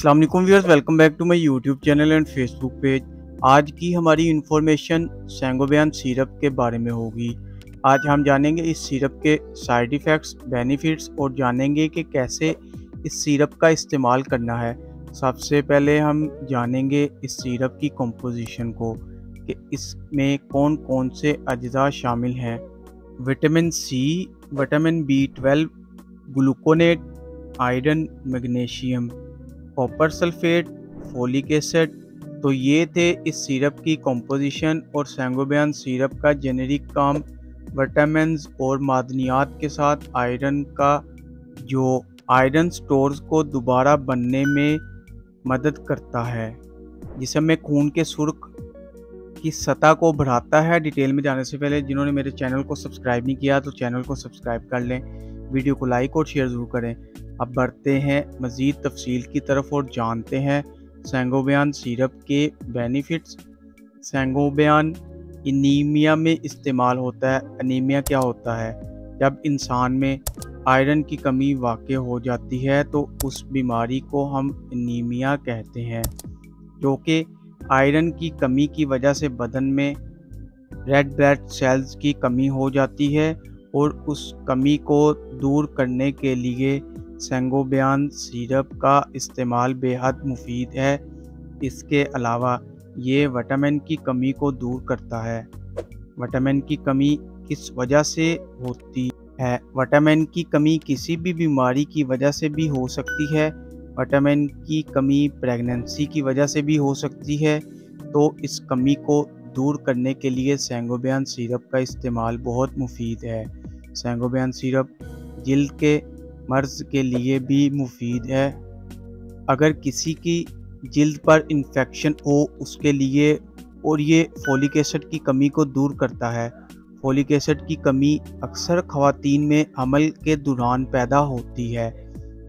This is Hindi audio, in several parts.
अस्सलाम वालेकुम viewers, welcome back to my YouTube channel and Facebook page. आज की हमारी इंफॉर्मेशन सैंगोबियन सिरप के बारे में होगी। आज हम जानेंगे इस सिरप के साइड इफ़ेक्ट्स, बेनिफिट्स और जानेंगे कि कैसे इस सिरप का इस्तेमाल करना है। सबसे पहले हम जानेंगे इस सिरप की कंपोजिशन को कि इसमें कौन कौन से अज्जा शामिल हैं। Vitamin C, vitamin B12, gluconate, iron, magnesium, copper sulphate, folic acid. तो ये थे इस सिरप की कंपोजिशन। और सैंगोबियन सिरप का जेनेरिक काम विटामिन्स और मादनियात के साथ आयरन का जो आयरन स्टोर्स को दोबारा बनने में मदद करता है, जिसमें खून के सुर्ख की सतह को बढ़ाता है। डिटेल में जाने से पहले जिन्होंने मेरे चैनल को सब्सक्राइब नहीं किया तो चैनल को सब्सक्राइब कर लें, वीडियो को लाइक और शेयर ज़रूर करें। अब बढ़ते हैं मज़ीद तफसील की तरफ और जानते हैं सैंगोबियन सिरप के बेनिफिट्स। सैंगोबियन एनीमिया में इस्तेमाल होता है। एनीमिया क्या होता है? जब इंसान में आयरन की कमी वाक़ई हो जाती है तो उस बीमारी को हम एनीमिया कहते हैं, जो कि आयरन की कमी की वजह से बदन में रेड ब्लड सेल्स की कमी हो जाती है और उस कमी को दूर करने के लिए सैंगोबियन सिरप का इस्तेमाल बेहद मुफीद है। इसके अलावा ये विटामिन की कमी को दूर करता है। विटामिन की कमी किस वजह से होती है? विटामिन की कमी किसी भी बीमारी की वजह से भी हो सकती है। विटामिन की कमी प्रेगनेंसी की वजह से भी हो सकती है। तो इस कमी को दूर करने के लिए सैंगोबियन सिरप का इस्तेमाल बहुत मुफीद है। सैंगोबियन सिरप जिल्द के मर्ज़ के लिए भी मुफीद है। अगर किसी की जिल्द पर इन्फेक्शन हो उसके लिए, और ये फोलिक एसिड की कमी को दूर करता है। फोलिक एसिड की कमी अक्सर ख़वातीन में हमल के दौरान पैदा होती है,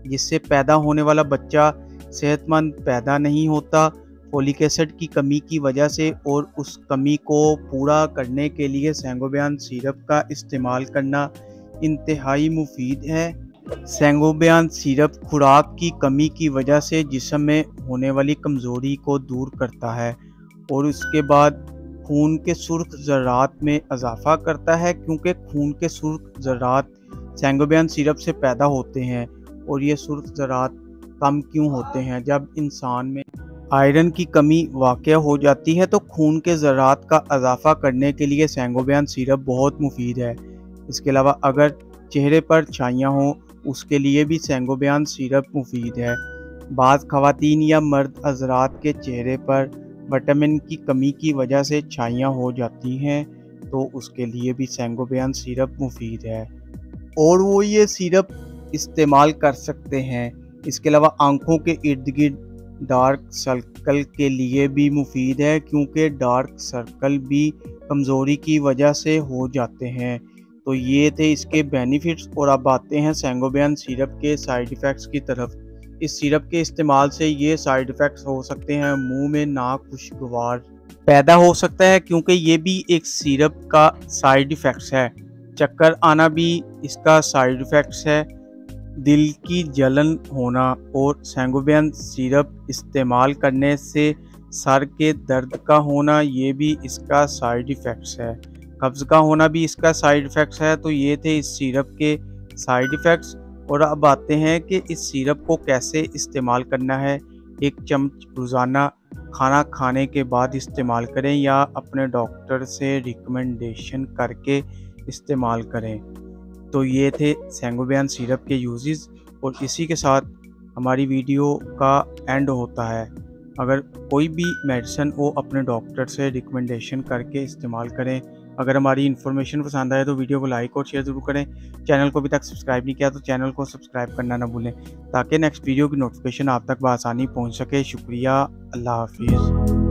जिससे पैदा होने वाला बच्चा सेहतमंद पैदा नहीं होता। फोलिक एसिड की कमी की वजह से और उस कमी को पूरा करने के लिए सैंगोबियन सिरप का इस्तेमाल करना इंतहाई मुफीद है। सैंगोबियन सिरप खुराक की कमी की वजह से जिस्म में होने वाली कमज़ोरी को दूर करता है और उसके बाद खून के सुर्ख ज़रात में इजाफ़ा करता है, क्योंकि खून के सुर्ख ज़रात सैंगोबियन सिरप से पैदा होते हैं। और ये सुर्ख ज़रात कम क्यों होते हैं? जब इंसान में आयरन की कमी वाक़ई हो जाती है तो खून के ज़रात का इजाफ़ा करने के लिए सैंगोबियन सिरप बहुत मुफीद है। इसके अलावा अगर चेहरे पर छाइयाँ हों उसके लिए भी सैंगोबियन सिरप मुफीद है। बाज़ ख़वातीन या मर्द हज़रात के चेहरे पर विटामिन की कमी की वजह से छाइयाँ हो जाती हैं, तो उसके लिए भी सैंगोबियन सिरप मुफीद है और वो ये सिरप इस्तेमाल कर सकते हैं। इसके अलावा आँखों के इर्द गिर्द डार्क सर्कल के लिए भी मुफीद है, क्योंकि डार्क सर्कल भी कमज़ोरी की वजह से हो जाते हैं। तो ये थे इसके बेनिफिट्स। और अब आते हैं सैंगोबियन सिरप के साइड इफ़ेक्ट्स की तरफ। इस सिरप के इस्तेमाल से ये साइड इफ़ेक्ट्स हो सकते हैं: मुंह में नाखुशगवार पैदा हो सकता है, क्योंकि ये भी एक सिरप का साइड इफ़ेक्ट्स है। चक्कर आना भी इसका साइड इफ़ेक्ट्स है। दिल की जलन होना और सैंगोबियन सिरप इस्तेमाल करने से सर के दर्द का होना, ये भी इसका साइड इफ़ेक्ट्स है। कब्ज़ का होना भी इसका साइड इफ़ेक्ट्स है। तो ये थे इस सिरप के साइड इफ़ेक्ट्स। और अब आते हैं कि इस सिरप को कैसे इस्तेमाल करना है। 1 चम्मच रोज़ाना खाना खाने के बाद इस्तेमाल करें या अपने डॉक्टर से रिकमेंडेशन करके इस्तेमाल करें। तो ये थे सैंगोबियन सिरप के यूजेस और इसी के साथ हमारी वीडियो का एंड होता है। अगर कोई भी मेडिसिन हो अपने डॉक्टर से रिकमेंडेशन करके इस्तेमाल करें। अगर हमारी इन्फॉर्मेशन पसंद आए तो वीडियो को लाइक और शेयर ज़रूर करें। चैनल को अभी तक सब्सक्राइब नहीं किया तो चैनल को सब्सक्राइब करना ना भूलें, ताकि नेक्स्ट वीडियो की नोटिफिकेशन आप तक बआसानी पहुंच सके। शुक्रिया, अल्लाह हाफिज़।